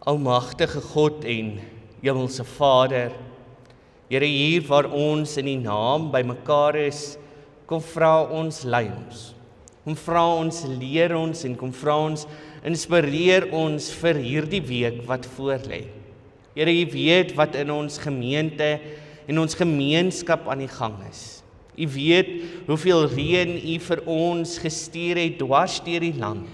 Almagtige God en Hemelse Vader, Here, hier waar ons in die naam by mekaar is, kom vra ons, lei ons. Kom vra ons, leer ons en kom vra ons, inspireer ons vir hierdie week wat voorlê. Here, U weet wat in ons gemeente en ons gemeenskap aan die gang is. U weet hoeveel reën U vir ons gestuur het dwars deur die land.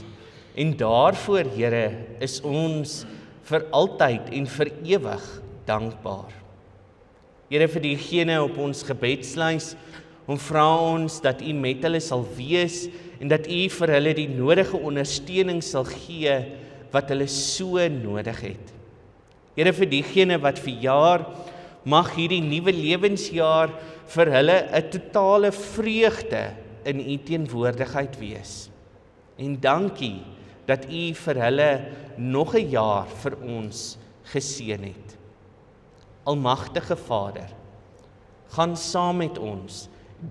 En daarvoor, Here, is ons vir altyd en vir ewig dankbaar. Here, vir diegene op ons gebedslys, vra ons dat U met hulle sal wees en dat U vir hulle die nodige ondersteuning sal gee wat hulle so nodig het. Here, vir diegene wat verjaar, mag hierdie nuwe lewensjaar vir hulle 'n totale vreugde in U teenwoordigheid wees. En dankie dat U vir hulle nog 'n jaar vir ons geseën het. Almagtige Vader, gaan saam met ons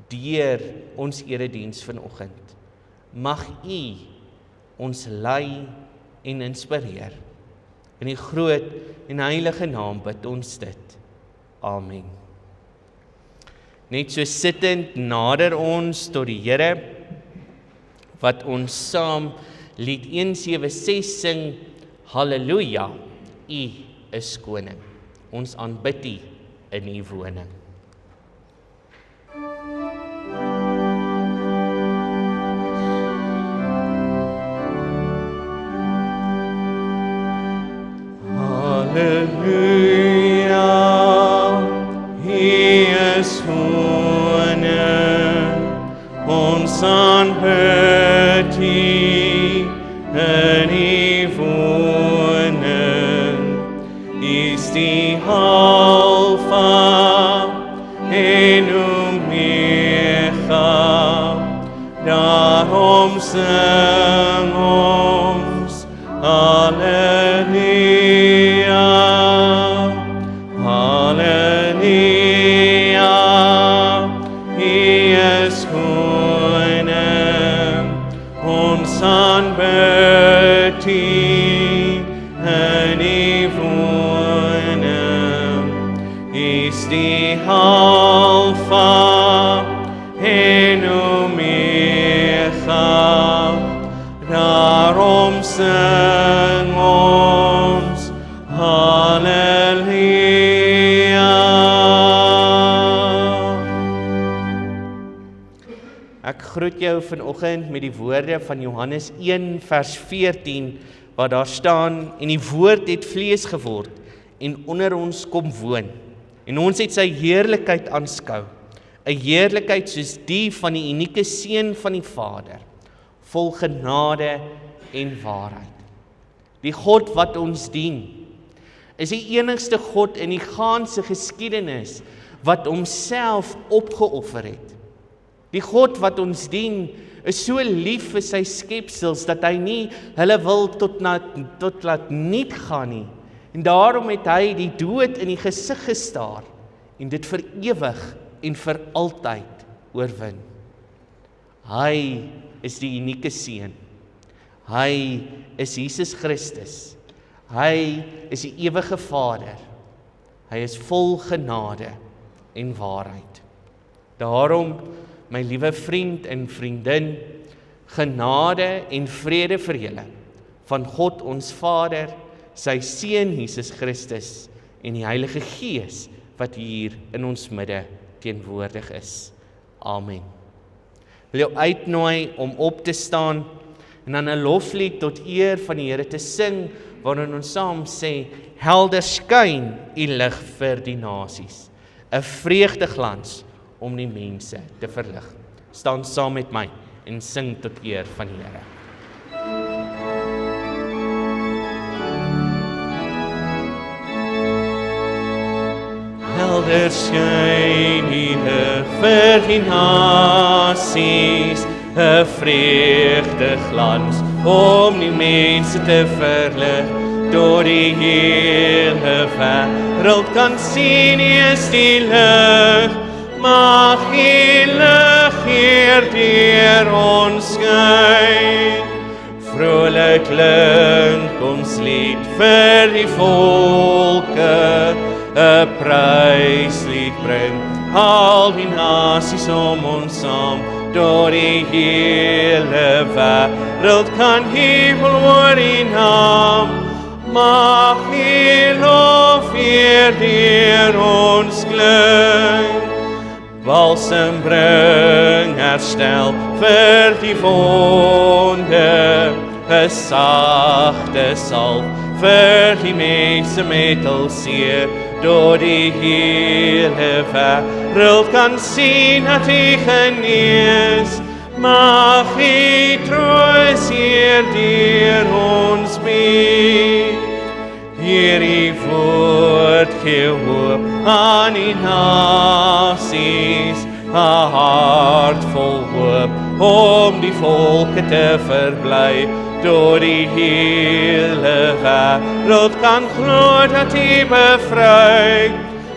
deur ons erediens vanoggend. Mag U ons lei en inspireer. In die groot en heilige naam bid ons dit. Amen. Net so sittend nader ons tot die Here, wat ons saam lied 176 sing, Halleluja, U is koning. Ons aanbid U in U woning. Halleluja, U is koning. Ons aanbid U in U woning. Is die Alpha en Omega, daarom sing ons Halleluja, Halleluja, U is koning, ons aanbid U in U woning. Is die Alpha en Omega, daarom sing ons Halleluja. Ek groet jou vanoggend met die woorde van Johannes 1 vers 14, waar daar staan, en die woord het vlees geword en onder ons kom woon. En ons het sy heerlikheid aanskou, 'n heerlikheid soos die van die unieke Seun van die Vader, vol genade en waarheid. Die God wat ons dien, is die enigste God in die gaanse geskiedenis wat homself opgeoffer het. Die God wat ons dien, is so lief vir sy skepsels, dat hy nie hulle wil tot laat niet gaan nie. En daarom het hy die dood in die gesig gestaar, en dit vir ewig en vir altyd oorwin. Hy is die unieke Seun. Hy is Jesus Christus. Hy is die ewige Vader. Hy is vol genade en waarheid. Daarom, my liewe vriend en vriendin, genade en vrede vir julle, van God ons Vader, sy Seun Jesus Christus en die Heilige Gees, wat hier in ons midde teenwoordig is. Amen. Wil jou uitnooi om op te staan en dan 'n loflied tot eer van die Here te sing, waarin ons saam sê, helder skyn U lig vir die nasies, 'n vreugdeglans om die mense te verlig. Staan saam met my en sing tot eer van die Here. Helder skyn U lig vir die nasies, 'n vreugdeglans om die mense te verlig. Door die hele wêreld kan sien U is die lig. Mag U lig hier deur ons skyn. Vrolik klink ons lied vir die volke, 'n pryslied bring, al die nasies om ons saam, door die hele wêreld kan jubel oor die naam. Mag die lof weer deur ons klink, balsem bring herstel vir die wonde, 'n sagte salf vir die mense met hul seer, door die hele wêreld kan sien dat hy genees. Mag hy troos hier deur ons bied. Hierdie woord gee hoop aan die nasies, 'n hart vol hoop om die volke te verbly. Door die hele wêreld kan glo dat hy bevry.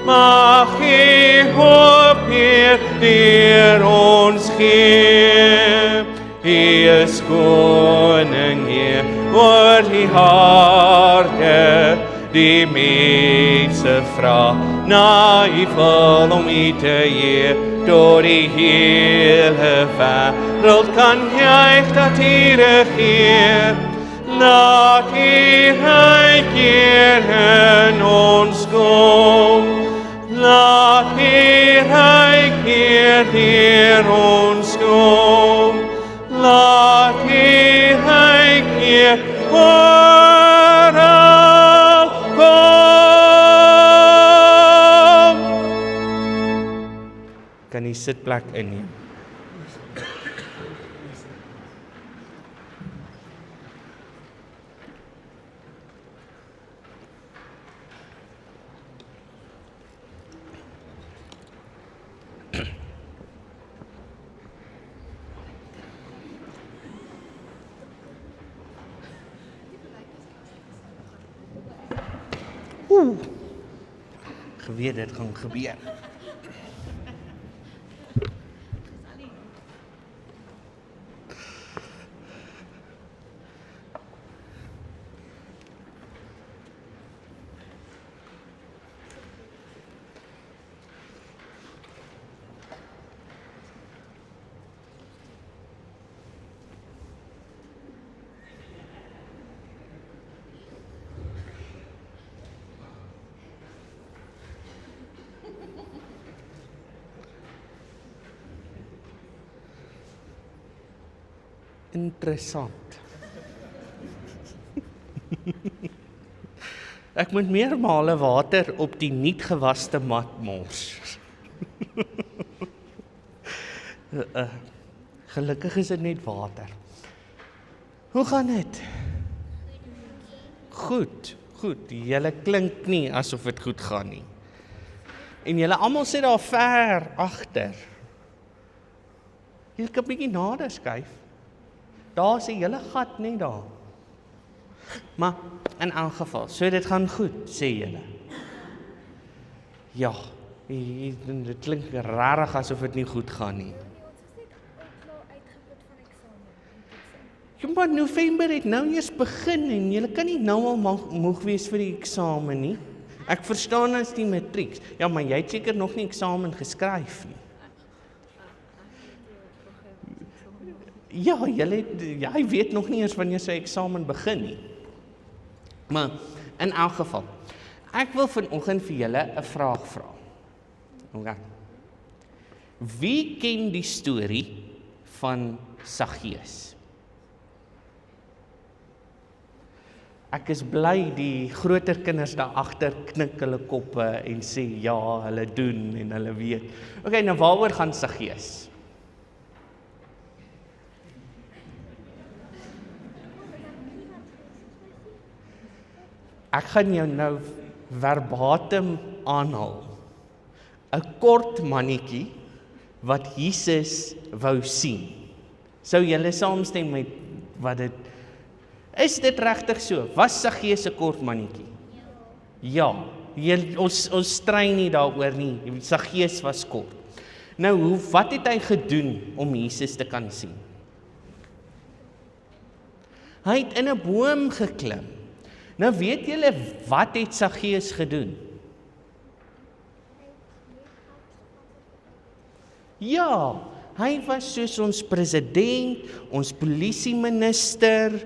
Mag hy hoop hier deur ons gee. Hy is koning hier oor die harte. Die mense vra na hy wil om hy te eer. Door die hele wêreld kan juich dat hy regeer. Laat die ryk hier in ons kom. Laat die ryk hier deur ons kom. Laat die ryk hier oral kom. Kan die sitplek inneem. Geweet dit gaan gebeur. Interessant. Ek moet meermale water op die niet gewaste mat mors. Gelukkig is dit net water. Hoe gaan dit? Goed. Julle klink nie asof dit goed gaan nie. En julle almal sit daar ver agter. Julle kan 'n bietjie nader skuif. Daar is 'n hele gat net daar. Maar in elk geval, so dit gaan goed, sê julle. Ja, dit klink rarig asof dit nie goed gaan nie. Ja, maar November het nou eers begin en julle kan nie nou al moeg wees vir die eksamen nie. Ek verstaan as die matrieks. Ja, maar jy het seker nog nie eksamen geskryf nie. Ja, jy weet nog nie eens wanneer sy eksamen begin nie. Maar in elk geval, ek wil vanoggend vir julle 'n vraag vra. Okay. Wie ken die storie van Saggeus? Ek is bly die groter kinders daar agter knik hulle koppe en sê ja, hulle doen en hulle weet. Okay, nou waaroor gaan Saggeus? Ek gaan jou nou verbatim aanhaal. 'n Kort mannetjie wat Jesus wou sien. Sou julle saamstem met wat dit is? Dit regtig so? Was Saggeus 'n kort mannetjie? Ja. Ons strei nie daaroor nie. Saggeus was kort. Nou, wat het hy gedoen om Jesus te kan sien? Hy het in 'n boom geklim. Nou weet julle, wat het Saggeus gedoen? Ja, hy was soos ons president, ons polisieminister,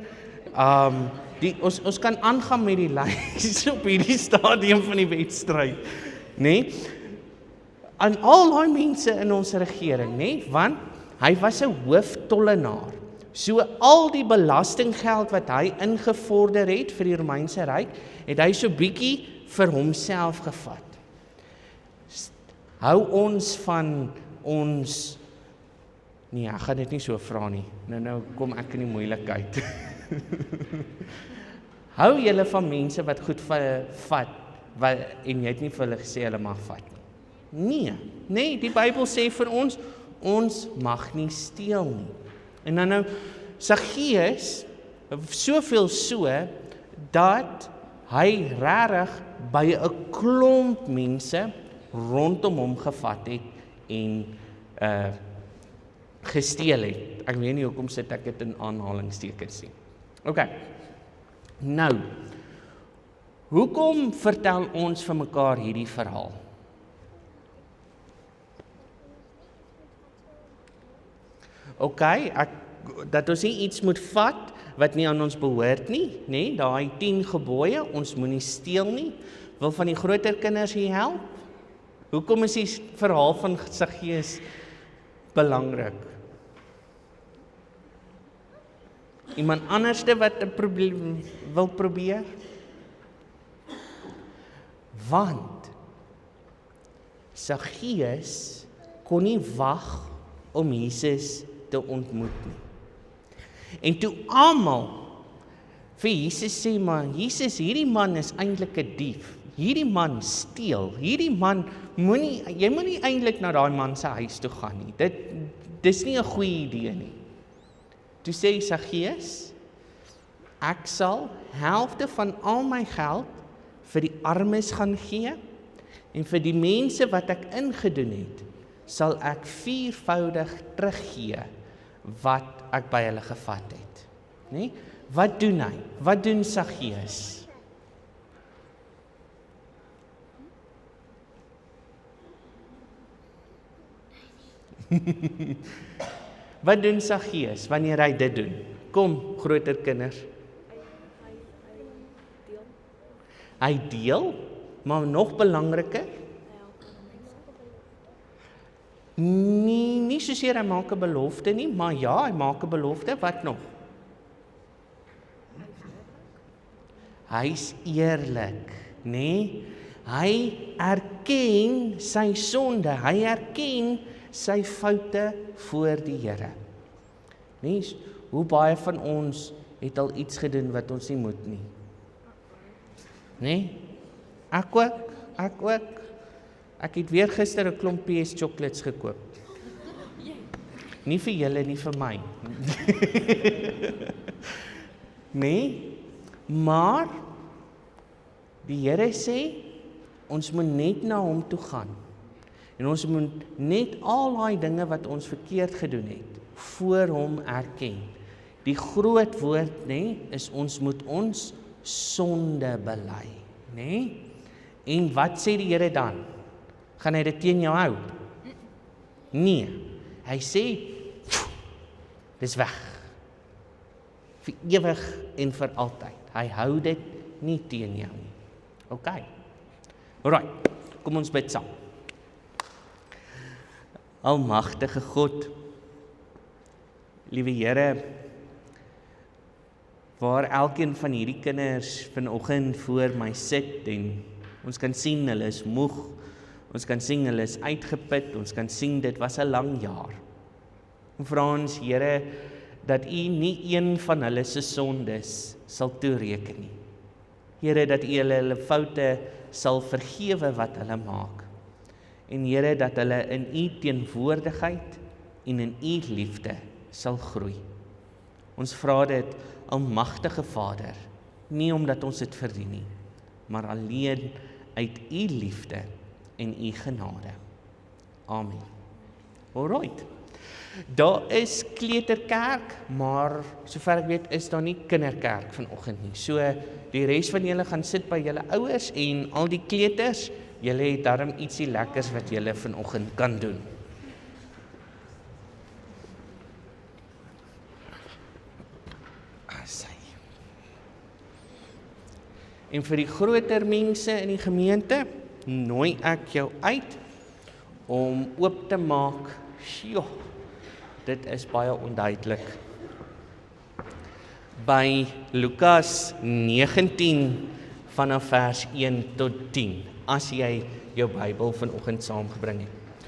ons kan aangaan met die lys op hierdie stadium van die wedstryd, nee? Aan al die mense in ons regering, nee? Want hy was 'n hooftollenaar. So al die belastinggeld wat hy ingevorder het vir die Romeinse Ryk, het hy so bietjie vir homself gevat. Hou ons van ons, nee, ek gaan dit nie so vra nie, nou kom ek in die moeilikheid. Hou julle van mense wat goed vat, en jy het nie vir hulle gesê hulle mag vat nie. Nee, die Bybel sê vir ons mag nie steel nie. En dan nou, Saggeus, soveel so, dat hy regtig by 'n klomp mense rondom hom gevat het en gesteel het. Ek weet nie hoekom sit ek dit in aanhalingstekens nie. OK. Nou, hoekom vertel ons vir mekaar hierdie verhaal? OK, dat ons nie iets moet vat wat nie aan ons behoort nie, nee, daai 10 gebooie, ons moenie steel nie. Wil van die groter kinders hier help? Hoekom is die verhaal van Saggeus belangrik? Iemand anderste wat 'n probleem wil probeer? Want Saggeus kon nie wag om Jesus te ontmoet nie. En toe almal vir Jesus sê, maar Jesus, hierdie man is eintlik 'n dief. Hierdie man steel. Hierdie man jy moenie eintlik na daai man se huis toe gaan nie. Dis nie 'n goeie idee nie. Toe sê Saggeus, ek sal helfte van al my geld vir die armes gaan gee en vir die mense wat ek ingedoen het, sal ek 4voudig teruggee wat ek by hulle gevat het. Nee? Wat doen hy? Wat doen Saggeus? Wat doen Saggeus wanneer hy dit doen? Kom, groter kinders. Hy deel, maar nog belangriker, nie soseer hy maak 'n belofte nie, maar ja, hy maak 'n belofte, wat nog? Hy's eerlik, nee? Hy erken sy sonde, hy erken sy foute voor die Here. Nee, hoe baie van ons het al iets gedoen wat ons nie moet nie? Nee? Ek ook. Ek het weer gister 'n klomp PS chocolates gekoop. Nie vir julle, nie vir my. Nee, maar die Here sê, ons moet net na hom toe gaan. En ons moet net al daai dinge wat ons verkeerd gedoen het, voor hom erken. Die groot woord, nee, is ons moet ons sonde bely, nee? En wat sê die Here dan? Gaan hy dit teen jou hou? Nee. Hy sê, dis weg. Vir ewig en vir altyd. Hy hou dit nie teen jou nie. OK. Alright, kom ons bid saam. Almagtige God, liewe Here, waar elkeen van hierdie kinders vanoggend voor my sit en ons kan sien hulle is moeg, ons kan sien hulle is uitgeput, ons kan sien dit was 'n lang jaar. En vra ons, Here, dat U nie een van hulle se sondes sal toereken nie. Here, dat U hulle foute sal vergewe wat hulle maak. En Here, dat hulle in U teenwoordigheid en in U liefde sal groei. Ons vra dit, almagtige Vader, nie omdat ons dit verdien nie, maar alleen uit U liefde en U genade. Amen. Alright. Daar is kleuterkerk, maar sover ek weet is daar nie kinderkerk vanoggend nie. So die res van julle gaan sit by julle ouers en al die kleuters, julle het darm ietsie lekkers wat julle vanoggend kan doen. En vir die groter mense in die gemeente, nooi ek jou uit om oop te maak. Sjoe, dit is baie onduidelik. By Lukas 19 vanaf vers 1 tot 10, as jy jou Bybel vanoggend saamgebring het.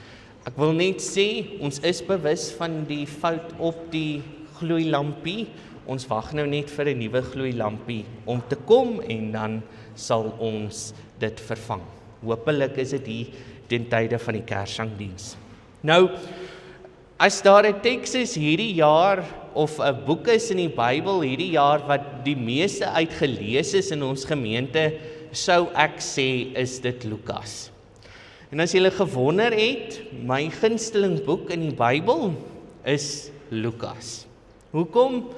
Ek wil net sê, ons is bewus van die fout op die gloeilampie. Ons wag nou net vir 'n nuwe gloeilampie om te kom en dan sal ons dit vervang. Hoopelik is dit hier ten tye van die Kerssangdiens. Nou, as daar 'n teks is hierdie jaar of 'n boek is in die Bybel hierdie jaar wat die meeste uitgelees is in ons gemeente, sou ek sê is dit Lukas. En as julle gewonder het, my gunsteling boek in die Bybel is Lukas. Hoekom?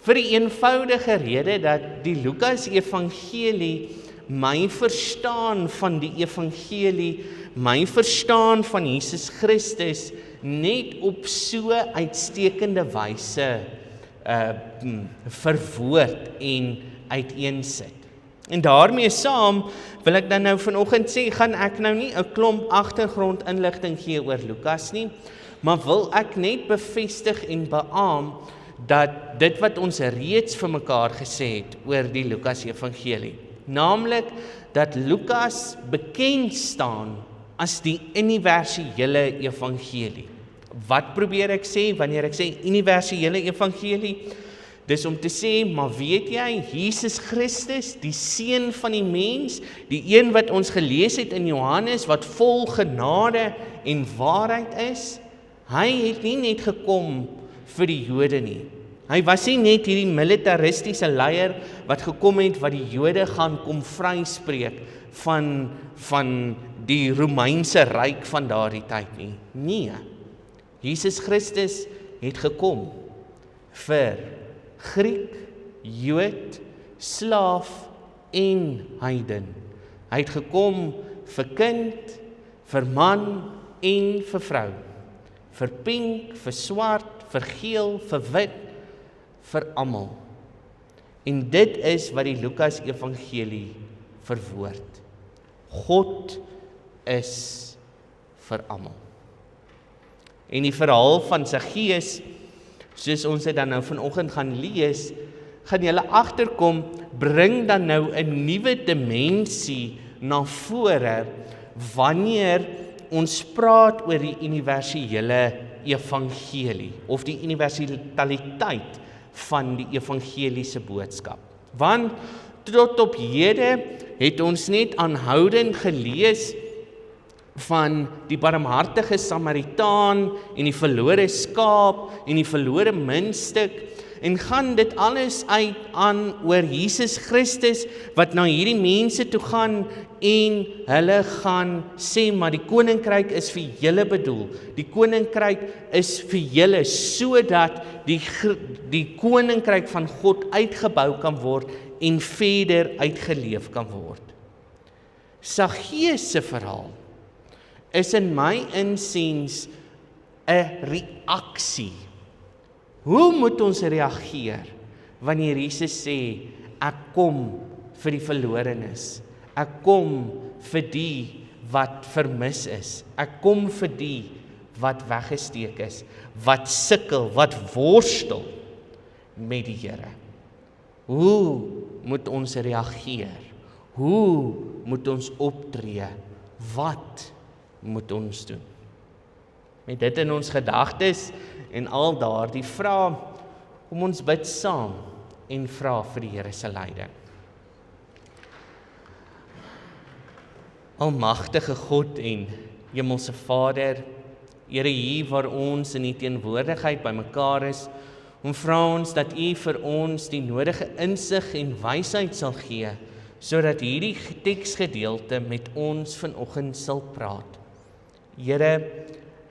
Vir die eenvoudige rede dat die Lukas evangelie my verstaan van die evangelie, my verstaan van Jesus Christus net op so uitstekende wyse verwoord en uiteensit. En daarmee saam wil ek dan nou vanoggend sê, gaan ek nou nie 'n klomp agtergrondinligting gee oor Lukas nie, maar wil ek net bevestig en beamoen dat dit wat ons reeds vir mekaar gesê het oor die Lukas evangelie, naamlik dat Lukas bekend staan as die universele evangelie. Wat probeer ek sê wanneer ek sê universele evangelie? Dis om te sê, maar weet jy, Jesus Christus, die seun van die mens, die een wat ons gelees het in Johannes, wat vol genade en waarheid is, hy het nie net gekom vir die Jode nie. Hy was nie net hierdie militaristiese leier wat gekom het wat die Jode gaan kom vryspreek van die Romeinse ryk van daardie tyd nie. Nee, Jesus Christus het gekom vir Griek, Jood, slaaf en heiden. Hy het gekom vir kind, vir man en vir vrou, vir pink, vir swart, vir geel, vir wit, vir almal. En dit is wat die Lukas evangelie verwoord. God is vir almal. En die verhaal van Saggeus, soos ons dit dan nou vanoggend gaan lees, gaan julle agterkom, bring dan nou 'n nuwe dimensie na vore wanneer ons praat oor die universele evangelie of die universaliteit van die evangeliese boodskap. Want tot op hede het ons net aanhoudend gelees van die barmhartige Samaritaan en die verlore skaap en die verlore muntstuk, en gaan dit alles uit aan oor Jesus Christus wat na hierdie mense toe gaan en hulle gaan sê, maar die koninkryk is vir julle bedoel. Die koninkryk is vir julle sodat die koninkryk van God uitgebou kan word en verder uitgeleef kan word. Saggeus se verhaal is in my insiens 'n reaksie. Hoe moet ons reageer wanneer Jesus sê, ek kom vir die verlorenes, ek kom vir die wat vermis is, ek kom vir die wat weggesteek is, wat sukkel, wat worstel met die Here. Hoe moet ons reageer? Hoe moet ons optree? Wat moet ons doen? Met dit in ons gedagtes en al daardie vrae, kom ons bid saam en vra vir die Here se leiding. Almagtige God en Hemelse Vader, Here, hier waar ons in die teenwoordigheid bymekaar is, en vra ons dat U vir ons die nodige insig en wysheid sal gee, sodat hierdie teksgedeelte met ons vanoggend sal praat. Here,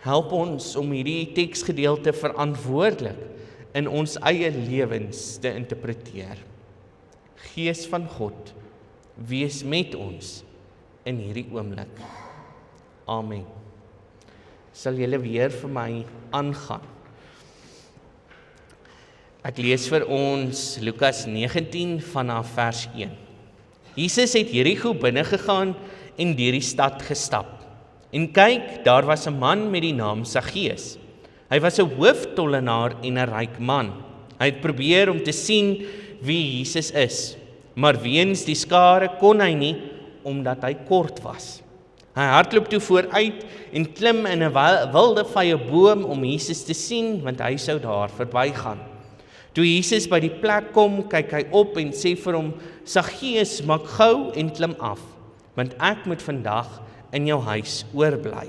help ons om hierdie teksgedeelte verantwoordelik in ons eie lewens te interpreteer. Gees van God, wees met ons in hierdie oomblik. Amen. Sal julle weer vir my aangaan. Ek lees vir ons Lukas 19 vanaf vers 1. Jesus het Jerigo binnegegaan en deur die stad gestap. En kyk, daar was 'n man met die naam Saggeus. Hy was 'n hooftollenaar en 'n ryk man. Hy het probeer om te sien wie Jesus is, maar weens die skare kon hy nie, omdat hy kort was. Hy hardloop toe vooruit en klim in 'n wilde vye boom om Jesus te sien, want hy sou daar verbygaan. Toe Jesus by die plek kom, kyk hy op en sê vir hom, Saggeus, maak gou en klim af, want ek moet vandag in jou huis oorbly.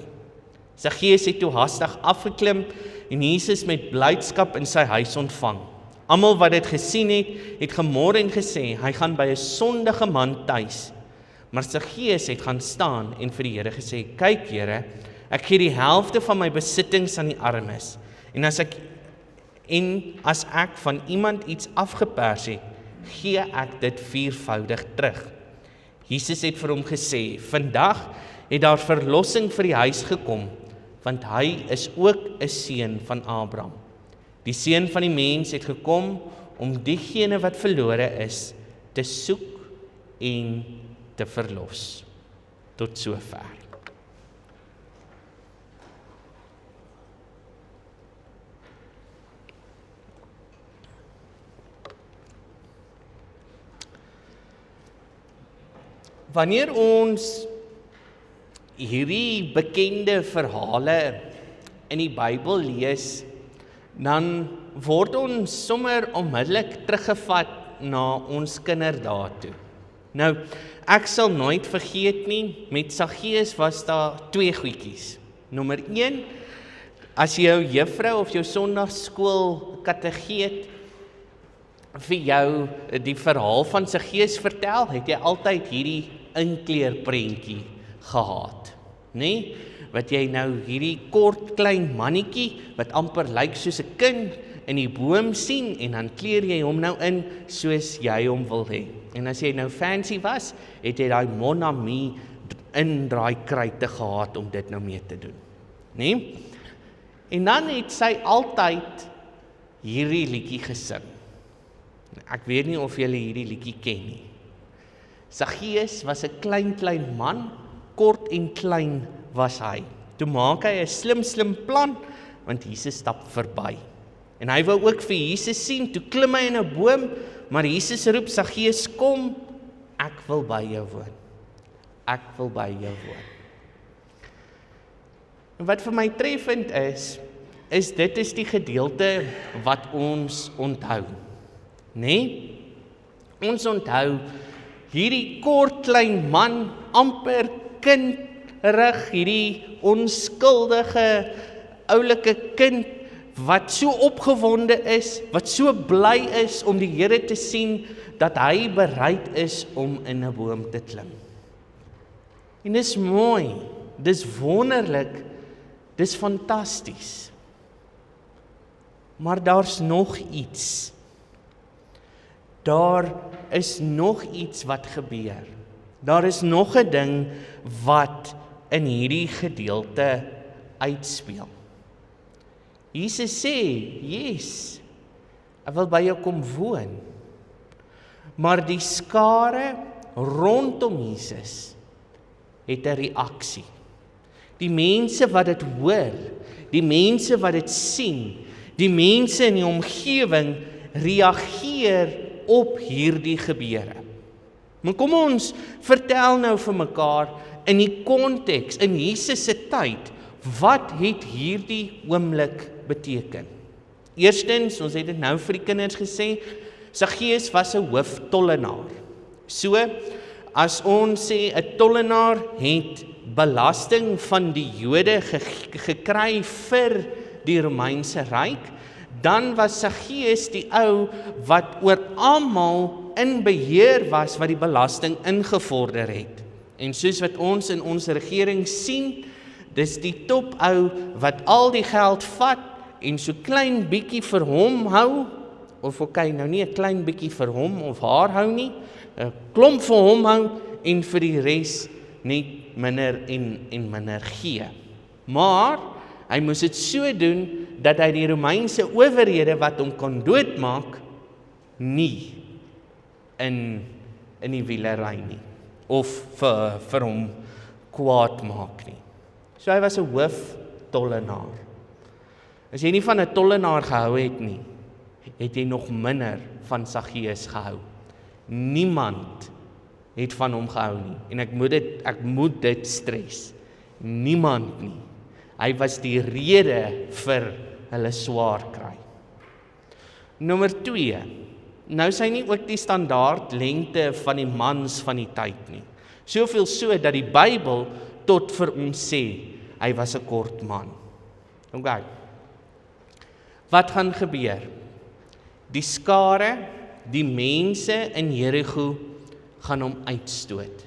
Saggeus het toe hastig afgeklim en Jesus met blydskap in sy huis ontvang. Almal wat dit gesien het, het gemor en gesê, hy gaan by 'n sondige man tuis. Maar Saggeus het gaan staan en vir die Here gesê, kyk Here, ek gee die helfte van my besittings aan die armes, en as ek van iemand iets afgepers het, gee ek dit 4voudig terug. Jesus het vir hom gesê, vandag het daar verlossing vir die huis gekom, want hy is ook 'n seun van Abraham. Die seun van die mens het gekom om diegene wat verlore is, te soek en te verlos. Tot sover. Wanneer ons hierdie bekende verhale in die Bybel lees, dan word ons sommer onmiddellik teruggevat na ons kinderdae toe. Nou, ek sal nooit vergeet nie, met Saggeus was daar 2 goedjies. Nommer 1, as jou juffrou of jou sondagskool kategeet vir jou die verhaal van Saggeus vertel, het jy altyd hierdie inkleerprentjie gehad, nee? Wat jy nou hierdie kort klein mannetjie wat amper lyk soos 'n kind in die boom sien en dan kleer jy hom nou in soos jy hom wil hê. En as jy nou fancy was, het jy daai Mon Ami indraai kruite gehad om dit nou mee te doen, nee? En dan het sy altyd hierdie liedjie gesing. Ek weet nie of julle hierdie liedjie ken nie. Saggeus was 'n klein man, kort en klein was hy. Toe maak hy 'n slim plan, want Jesus stap verby. En hy wou ook vir Jesus sien, toe klim hy in 'n boom, maar Jesus roep, Saggeus, kom, ek wil by jou woon. Ek wil by jou woon. En wat vir my treffend is dit is die gedeelte wat ons onthou. Nee? Ons onthou hierdie kort klein man, amper kinderig, hierdie onskuldige oulike kind wat so opgewonde is, wat so bly is om die Here te sien, dat hy bereid is om in 'n boom te klim. En dis mooi, dis wonderlik, dis fantasties. Maar daar's nog iets. Daar is nog iets wat gebeur. Daar is nog 'n ding wat in hierdie gedeelte uitspeel. Jesus sê, yes, ek wil by jou kom woon. Maar die skare rondom Jesus het 'n reaksie. Die mense wat dit hoor, die mense wat dit sien, die mense in die omgewing reageer op hierdie gebeure. Maar kom ons vertel nou vir mekaar in die konteks, in Jesus se tyd, wat het hierdie oomblik beteken? Eerstens, ons het dit nou vir die kinders gesê, Saggeus was 'n hooftollenaar. So, as ons sê 'n tollenaar het belasting van die Jode gekry vir die Romeinse Ryk, dan was Saggeus die ou wat oor almal in beheer was wat die belasting ingevorder het. En soos wat ons in ons regering sien, Dis die top ou wat al die geld vat en so klein bietjie vir hom hou, of nou nie 'n klein bietjie vir hom of haar hou nie, 'n klomp vir hom hou en vir die res net minder en minder gee. Maar hy moes dit so doen dat hy die Romeinse owerhede wat hom kon doodmaak, nie in die wiele ry nie, of vir hom kwaad maak nie. So hy was 'n hooftollenaar. As jy nie van 'n tollenaar gehou het nie, het jy nog minder van Saggeus gehou. Niemand het van hom gehou nie, en ek moet dit stres. Niemand nie. Hy was die rede vir hulle swaar kry. Nommer 2. Nou is hy nie ook die standaard lengte van die mans van die tyd nie. Soveel so dat die Bybel tot vir ons sê, hy was 'n kort man. Okay. Wat gaan gebeur? Die skare, die mense in Jerigo gaan hom uitstoot.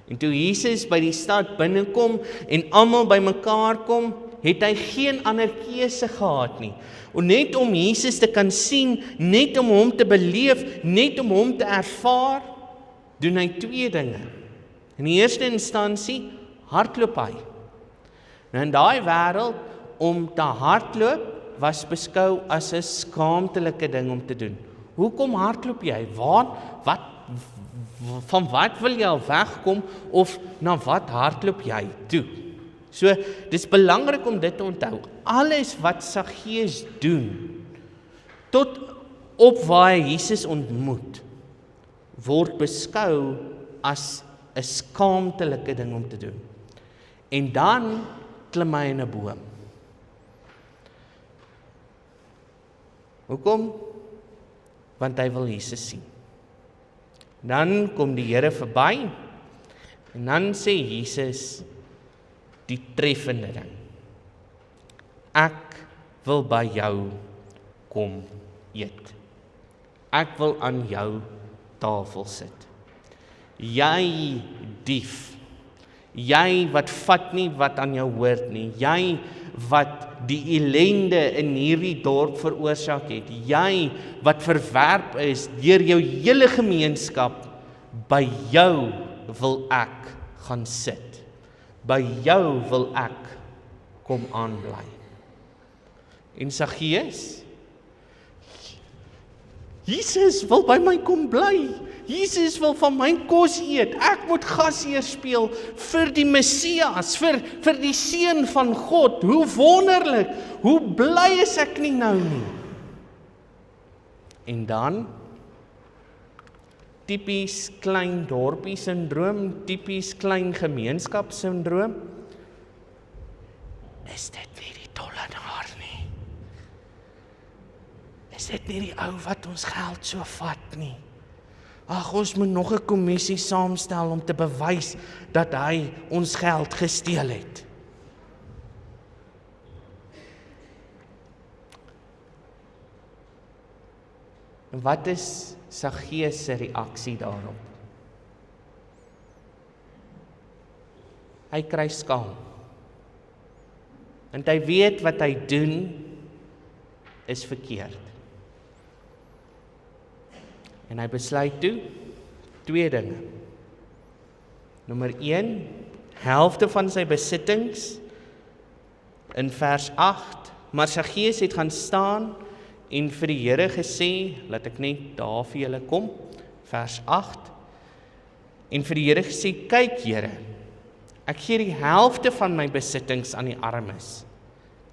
En toe Jesus by die stad binnekom en almal bymekaar kom, het hy geen ander keuse gehad nie. En net om Jesus te kan sien, net om hom te beleef, net om hom te ervaar, doen hy 2 dinge. In die eerste instansie, hardloop hy. Nou in daai wêreld, om te hardloop, was beskou as 'n skaamtelike ding om te doen. Hoekom hardloop jy? Van wat wil jy al wegkom, of na wat hardloop jy toe? So, dis belangrik om dit te onthou. Alles wat Saggeus doen, tot op waar hy Jesus ontmoet, word beskou as 'n skaamtelike ding om te doen. En dan klim hy in 'n boom. Hoekom? Want hy wil Jesus sien. Dan kom die Here verby, en dan sê Jesus die treffende ding. Ek wil by jou kom eet. Ek wil aan jou tafel sit. Jy dief, jy wat vat nie wat aan jou hoort nie, jy wat die ellende in hierdie dorp veroorsaak het, jy wat verwerp is deur jou hele gemeenskap, by jou wil ek gaan sit. By jou wil ek kom aanbly. En Saggeus, Jesus wil by my kom bly. Jesus wil van my kos eet. Ek moet gasheer speel vir die Messias, vir die Seun van God. Hoe wonderlik, hoe bly is ek nie nou nie. En dan, tipies klein dorpie syndroom, tipies klein gemeenskap syndroom, is dit nie die tollenaar nie? Is dit nie die ou wat ons geld so vat nie? Ag, ons moet nog 'n kommissie saamstel om te bewys dat hy ons geld gesteel het. En wat is Saggeus se reaksie daarop? Hy kry skaam. Want hy weet wat hy doen is verkeerd. En hy besluit toe 2 dinge. Nommer 1, helfte van sy besittings in vers 8, maar Saggeus het gaan staan en vir die Here gesê, laat ek net daar vir julle kom, vers 8, en vir die Here gesê, kyk Here, ek gee die helfte van my besittings aan die armes,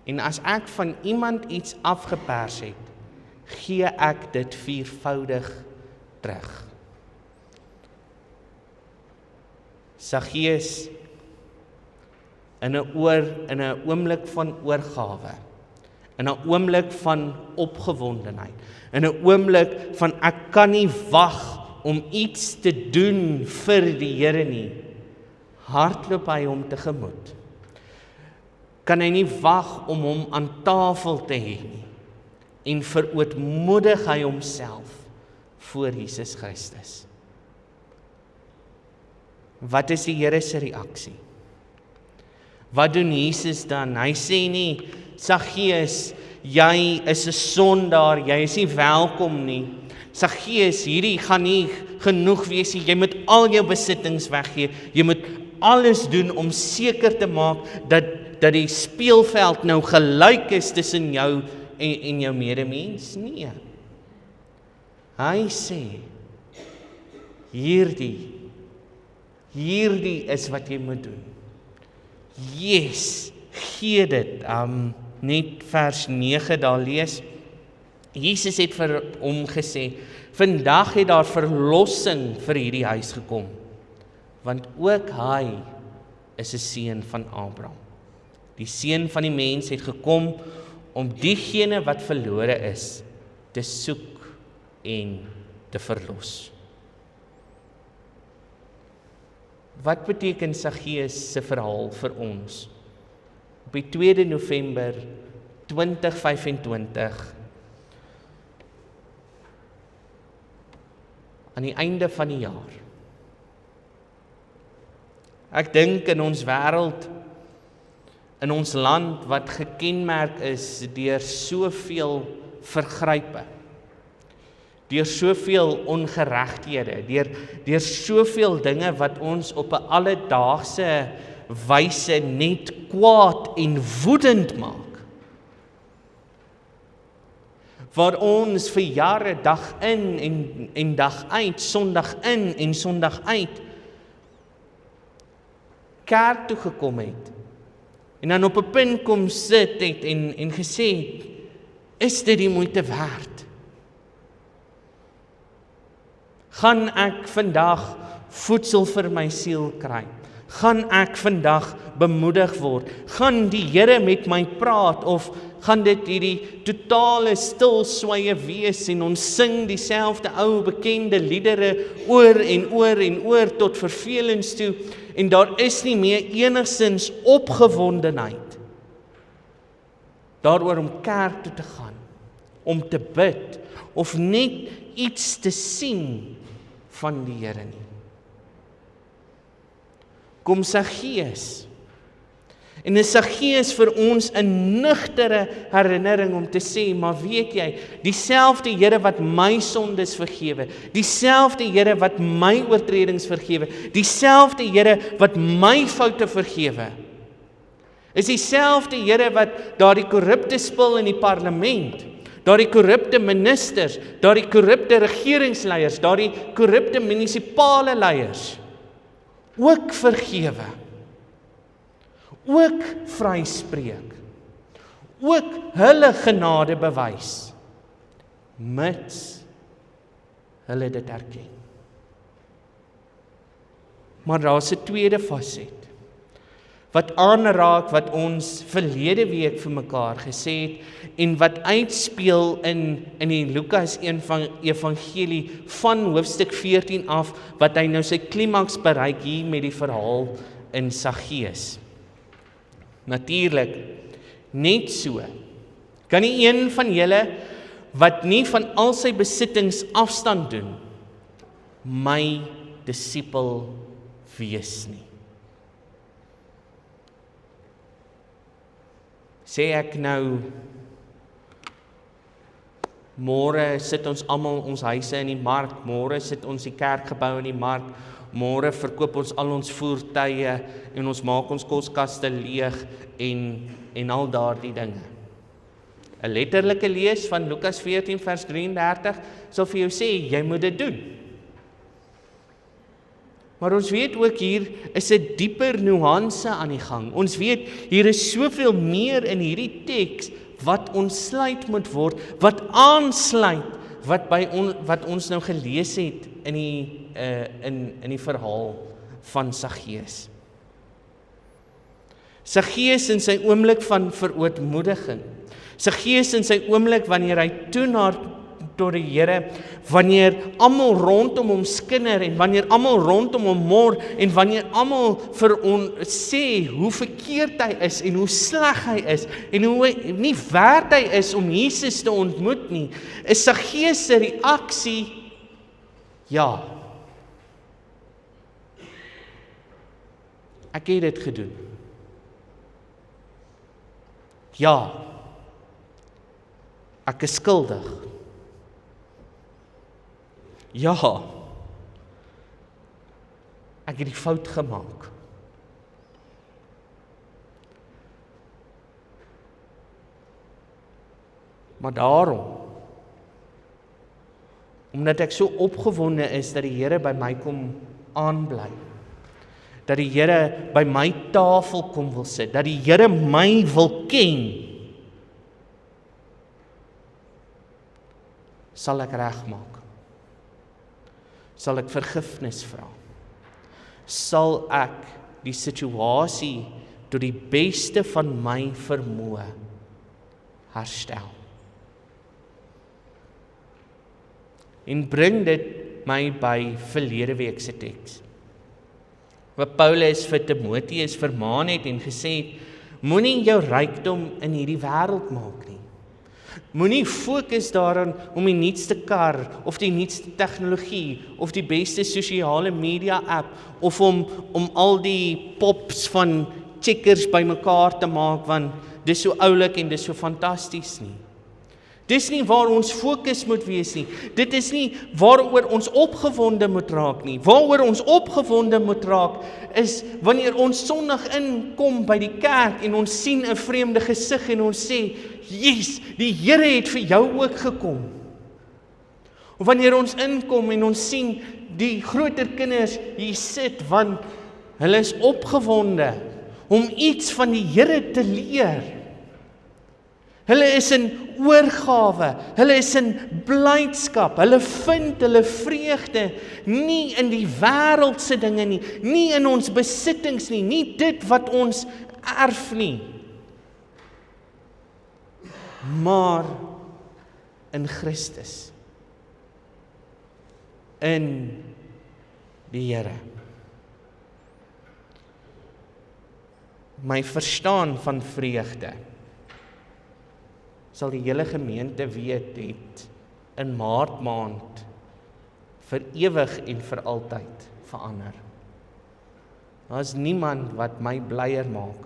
en as ek van iemand iets afgepers het, gee ek dit 4voudig terug. Saggeus in 'n oomblik van oorgawe, in 'n oomblik van opgewondenheid, in 'n oomblik van ek kan nie wag om iets te doen vir die Here nie, hardloop hy hom tegemoet. Kan hy nie wag om hom aan tafel te hê nie, en verootmoedig hy homself voor Jesus Christus. Wat is die Here se reaksie? Wat doen Jesus dan? Hy sê nie, Saggeus, jy is 'n sondaar, jy is nie welkom nie. Saggeus, hierdie gaan nie genoeg wees nie, jy moet al jou besittings weggee, jy moet alles doen om seker te maak dat die speelveld nou gelyk is tussen jou en jou medemens. Nee. Hy sê, hierdie is wat jy moet doen. Yes, gee dit. Net vers 9 daar lees. Jesus het vir hom gesê, vandag het daar verlossing vir hierdie huis gekom, want ook hy is 'n seun van Abraham. Die seun van die mens het gekom om diegene wat verlore is, te soek en te verlos. Wat beteken Saggeus se verhaal vir ons? Op die 2 November 2025, aan die einde van die jaar. Ek dink in ons wêreld, in ons land wat gekenmerk is deur soveel vergrype, deur soveel ongeregthede, deur soveel dinge wat ons op 'n alledaagse wyse net kwaad en woedend maak. Waar ons vir jare dag in en dag uit, Sondag in en Sondag uit, kerk toe gekom het, en dan op 'n punt kom sit het en gesê het, is dit die moeite werd? Gaan ek vandag voedsel vir my siel kry? Gaan ek vandag bemoedig word? Gaan die Here met my praat, of gaan dit hierdie totale stilswye wees en ons sing dieselfde ou bekende liedere oor en oor en oor tot vervelings toe, en daar is nie meer enigstens opgewondenheid daaroor om kerk toe te gaan, om te bid, of net iets te sien van die Here nie. Kom Saggeus. En is Saggeus vir ons 'n nugtere herinnering om te sê, maar weet jy, dieselfde Here wat my sondes vergewe, dieselfde Here wat my oortredings vergewe, dieselfde Here wat my foute vergewe, is dieselfde Here wat daardie korrupte spul in die parlement, daardie korrupte ministers, daardie korrupte regeringsleiers, daardie korrupte munisipale leiers ook vergewe, ook vryspreek, ook hulle genade bewys, mits hulle dit erken. Maar daar's 'n tweede faset, wat aanraak wat ons verlede week vir mekaar gesê het, en wat uitspeel in die Lukas evangelie van hoofstuk 14 af, wat hy nou sy klimaks bereik hier met die verhaal in Saggeus. Natuurlik, net so, kan nie een van julle, wat nie van al sy besittings afstand doen, my disipel wees nie. Sê ek nou, môre sit ons almal ons huise in die mark, môre sit ons die kerkgebou in die mark, môre verkoop ons al ons voertuie en ons maak ons koskaste leeg en al daardie dinge. 'n letterlike lees van Lukas 14 vers 33 sal vir jou sê, jy moet dit doen. Maar ons weet ook hier is 'n dieper nuance aan die gang. Ons weet hier is soveel meer in hierdie teks wat ontsluit moet word, wat aansluit wat ons nou gelees het in die verhaal van Saggeus. Saggeus in sy oomblik van verootmoediging. Saggeus in sy oomblik wanneer hy toenaar tot die Here, wanneer almal rondom hom skinder en wanneer almal rondom hom mor en wanneer almal vir hom sê hoe verkeerd hy is en hoe sleg hy is en hoe nie werd hy is om Jesus te ontmoet nie, is Saggeus se reaksie, ja, ek het dit gedoen. Ja, ek is skuldig. Ja, ek het die fout gemaak. Maar daarom, omdat ek so opgewonde is dat die Here by my kom aanbly, dat die Here by my tafel kom wil sit, dat die Here my wil ken, sal ek regmaak. Sal ek vergifnis vra. Sal ek die situasie tot die beste van my vermoë herstel. En bring dit my by verlede week se teks. Wat Paulus vir Timoteus vermaan het en gesê het, moenie jou rykdom in hierdie wêreld maak nie. Moenie fokus daaraan om die nuutste kar, of die nuutste tegnologie, of die beste sosiale media app, of om al die pops van checkers bymekaar te maak, want dis so oulik en dis so fantasties nie. Dis nie waar ons fokus moet wees nie. Dit is nie waaroor ons opgewonde moet raak nie. Waaroor ons opgewonde moet raak, is wanneer ons Sondag inkom by die kerk en ons sien 'n vreemde gesig en ons sê, "Yes, die Here het vir jou ook gekom." Of wanneer ons inkom en ons sien die groter kinders hier sit, want hulle is opgewonde om iets van die Here te leer. Hulle is in oorgawe, hulle is in blydskap, hulle vind hulle vreugde nie in die wêreldse dinge nie, nie in ons besittings nie, nie dit wat ons erf nie, maar in Christus, in die Here. My verstaan van vreugde sal die hele gemeente weet het in Maart maand vir ewig en vir altyd verander. Daar is niemand wat my blyer maak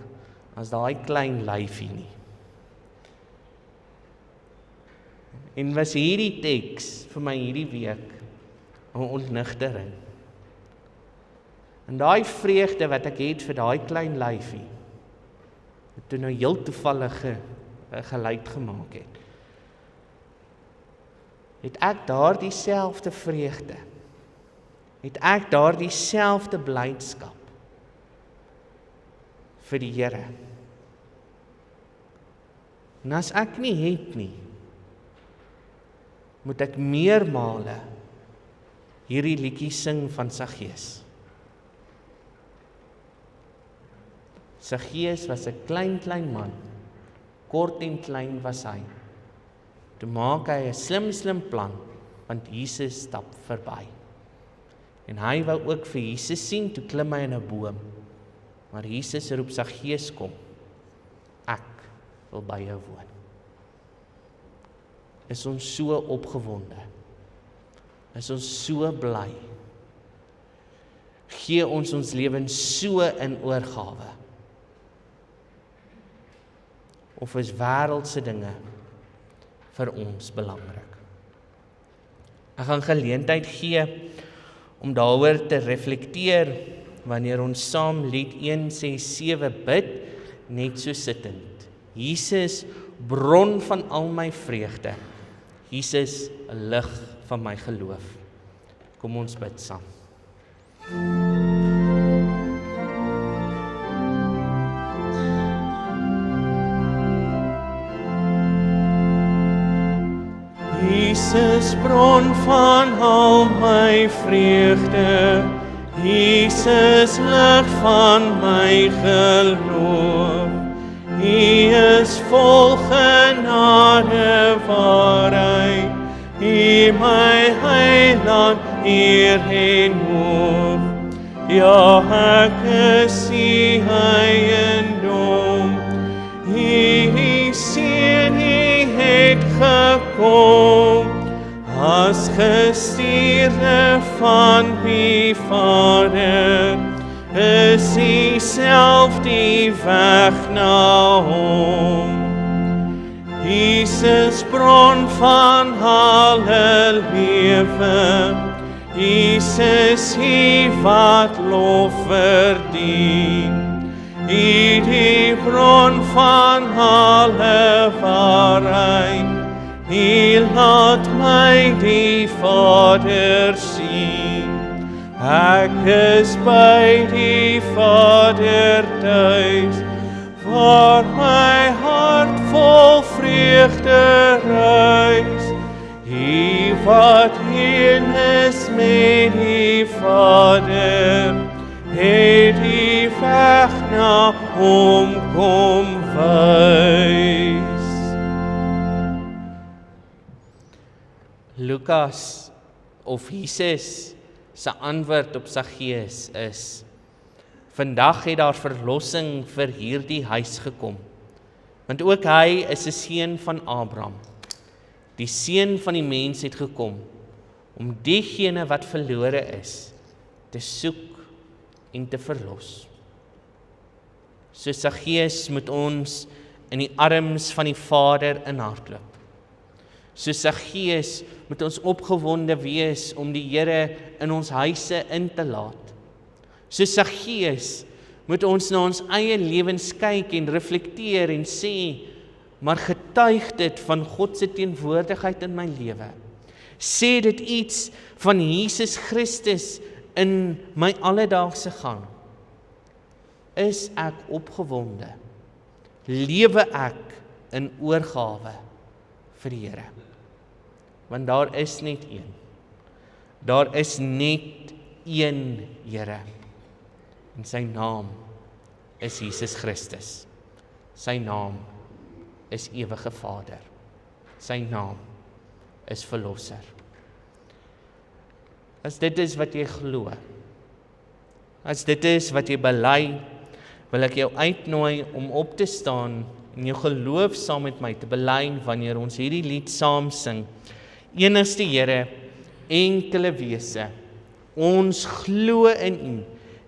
as daai klein lyfie nie. En was hierdie teks vir my hierdie week 'n ontnigtering. En daai vreugde wat ek het vir daai klein lyfie, het toe nou heel toevallig geluid gemaak het ek daar dieselfde vreugde, het ek daar dieselfde blydskap vir die Here. En as ek nie het nie, moet ek meermale hierdie liedjie sing van Saggeus. Saggeus was 'n klein man, kort en klein was hy. Toe maak hy 'n slim plan, want Jesus stap verby. En hy wou ook vir Jesus sien, toe klim hy in 'n boom. Maar Jesus roep Saggeus, kom, ek wil by jou woon. Is ons so opgewonde? Is ons so bly? Gee ons lewens so in oorgawe? Of is wêreldse dinge vir ons belangrik? Ek gaan geleentheid gee om daaroor te reflekteer wanneer ons saam lied 167 bid, net so sittend. Jesus, bron van al my vreugde. Jesus, 'n lig van my geloof. Kom ons bid saam. Jesus, bron van al my vreugde, Jesus, lig van my geloof. U is vol genade, waarheid, U my heiland, eer en hoop. Ja, ek is U eiendom, U seun, U het gekom, as gestuurde van die Vader, is U self die weg na hom. Jesus, bron van alle lewe, Jesus, U wat lof verdien, U die bron van alle waarheid, U laat my die Vader sien. Ek is by die Vader thuis, waar my hart vol vreugde ruis. U wat een is met die Vader, het die weg na hom kom wys. Lukas of Jesus se antwoord op Saggeus is: vandag het daar verlossing vir hierdie huis gekom, want ook hy is 'n seun van Abraham. Die seun van die mens het gekom om diegene wat verlore is te soek en te verlos. So Saggeus moet ons in die arms van die Vader inhardloop. So Saggeus moet ons opgewonde wees om die Here in ons huise in te laat. So Saggeus moet ons na ons eie lewens kyk en reflekteer en sê, maar getuig dit van God se teenwoordigheid in my lewe. Sê dit iets van Jesus Christus in my alledaagse gang. Is ek opgewonde? Lewe ek in oorgawe vir die Here? Want daar is net een. Daar is net een Here. En sy naam is Jesus Christus. Sy naam is ewige Vader. Sy naam is Verlosser. As dit is wat jy glo, as dit is wat jy bely, wil ek jou uitnooi om op te staan en jou geloof saam met my te bely wanneer ons hierdie lied saam sing. Enigste Here, enkele wese, ons glo in U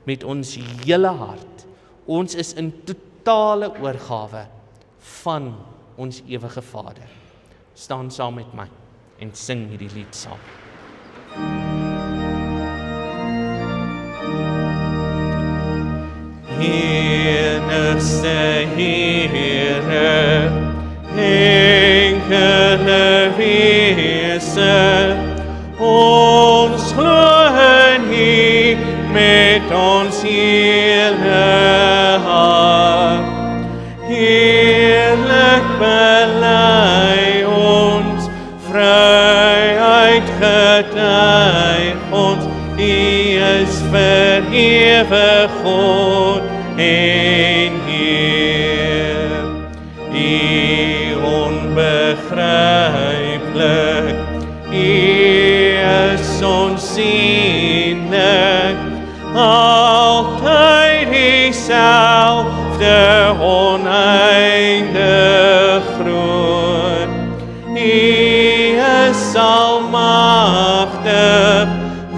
met ons hele hart. Ons is in totale oorgawe van ons ewige Vader. Staan saam met my en sing hierdie lied saam. Enigste Here, enkele wese, ons glo in U met ons hele hart. Heerlik bely ons, vryheid getuig ons, U is vir ewig God en Heer. U onbegryplik, U is onsienlik, altyd dieselfde, oneindig groot. U is almagtig,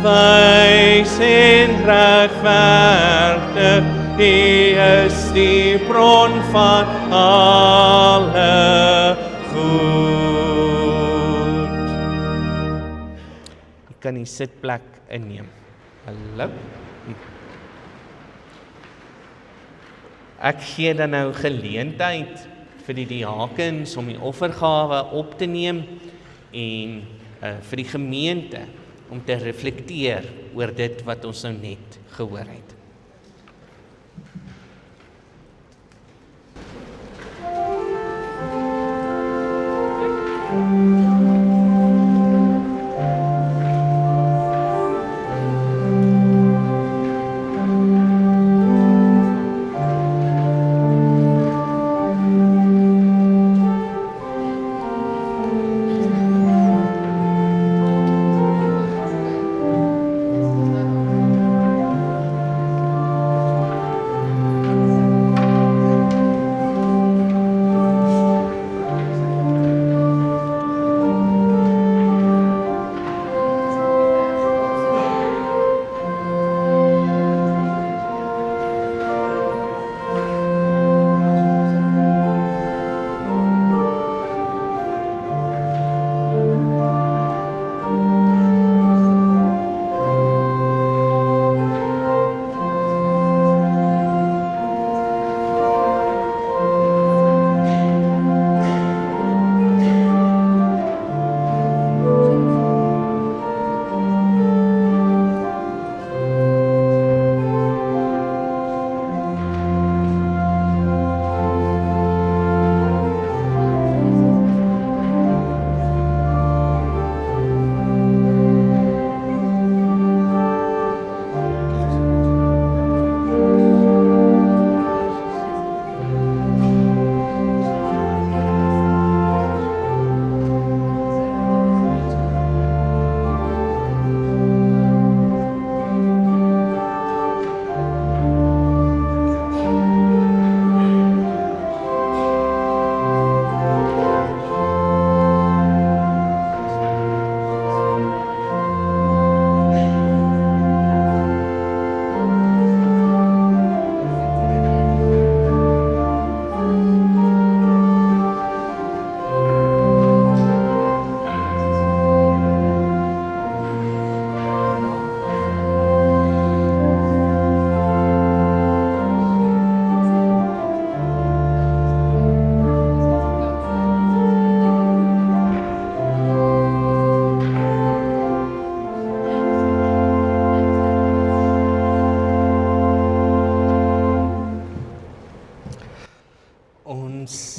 wys en regverdig, U is die bron van alle goed. Jy kan die sitplek inneem. Hallo. Ek gee dan nou geleentheid vir die diakens om die offergawe op te neem en vir die gemeente om te reflekteer oor dit wat ons nou net gehoor het.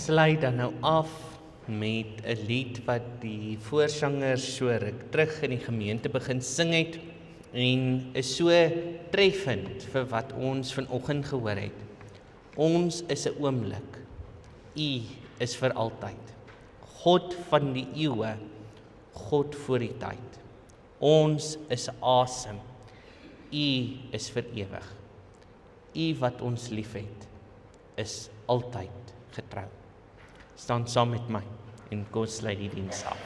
sluit dan nou af met 'n lied wat die voorsanger so ruk terug in die gemeente begin sing het en is so treffend vir wat ons vanoggend gehoor het. Ons is 'n oomblik, U is vir altyd. God van die eeue, God voor die tyd. Ons is asem, U is vir ewig. U wat ons liefhet, is altyd getrou. Staan saam met my en kom sluit die diens af.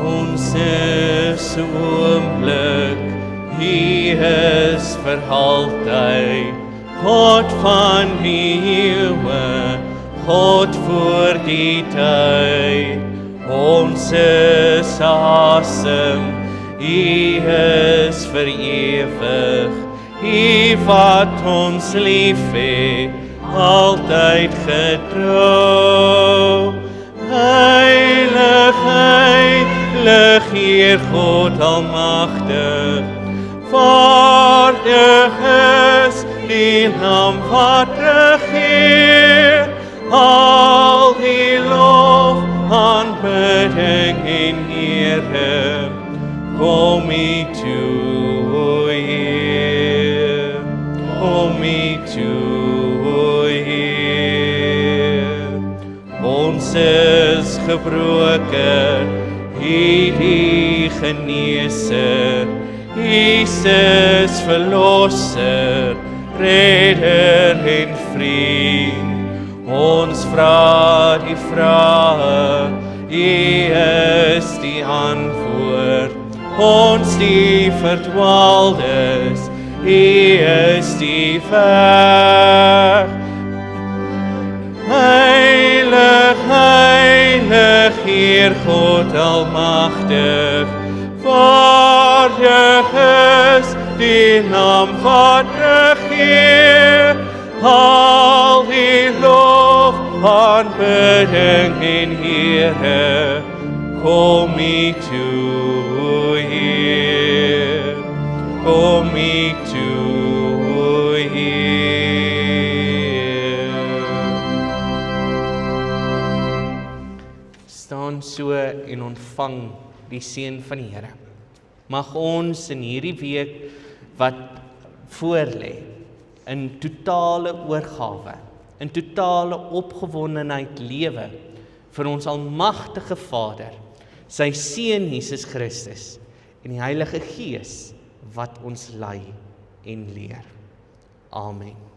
Ons is 'n oomblik, U is vir altyd, God van die eeue, God voor die tyd. Ons is asem, U is vir ewig, U wat ons liefhet, altyd getrou. Heilig, heilig, Heer God almagtig, waardig is die Lam wat regeer, al die lof, aanbidding en ere, kom U toe, o Heer, kom U toe, o Heer. Ons is gebroken, U die geneeser, Jesus verlosser, redder en vriend. Ons vra die vrae, U is die antwoord. Ons die verdwaaldes, U is die weg. Heilig, heilig, Heer God almagtig, waardig is die Lam wat regeer, al die lof, aanbidding en ere, kom U toe, o Heer, kom U toe, o Heer. Staan so en ontvang die seën van die Here. Mag ons in hierdie week wat voorlê, in totale oorgawe, in totale opgewondenheid lewe vir ons almagtige Vader, sy Seun Jesus Christus en die Heilige Gees wat ons lei en leer. Amen.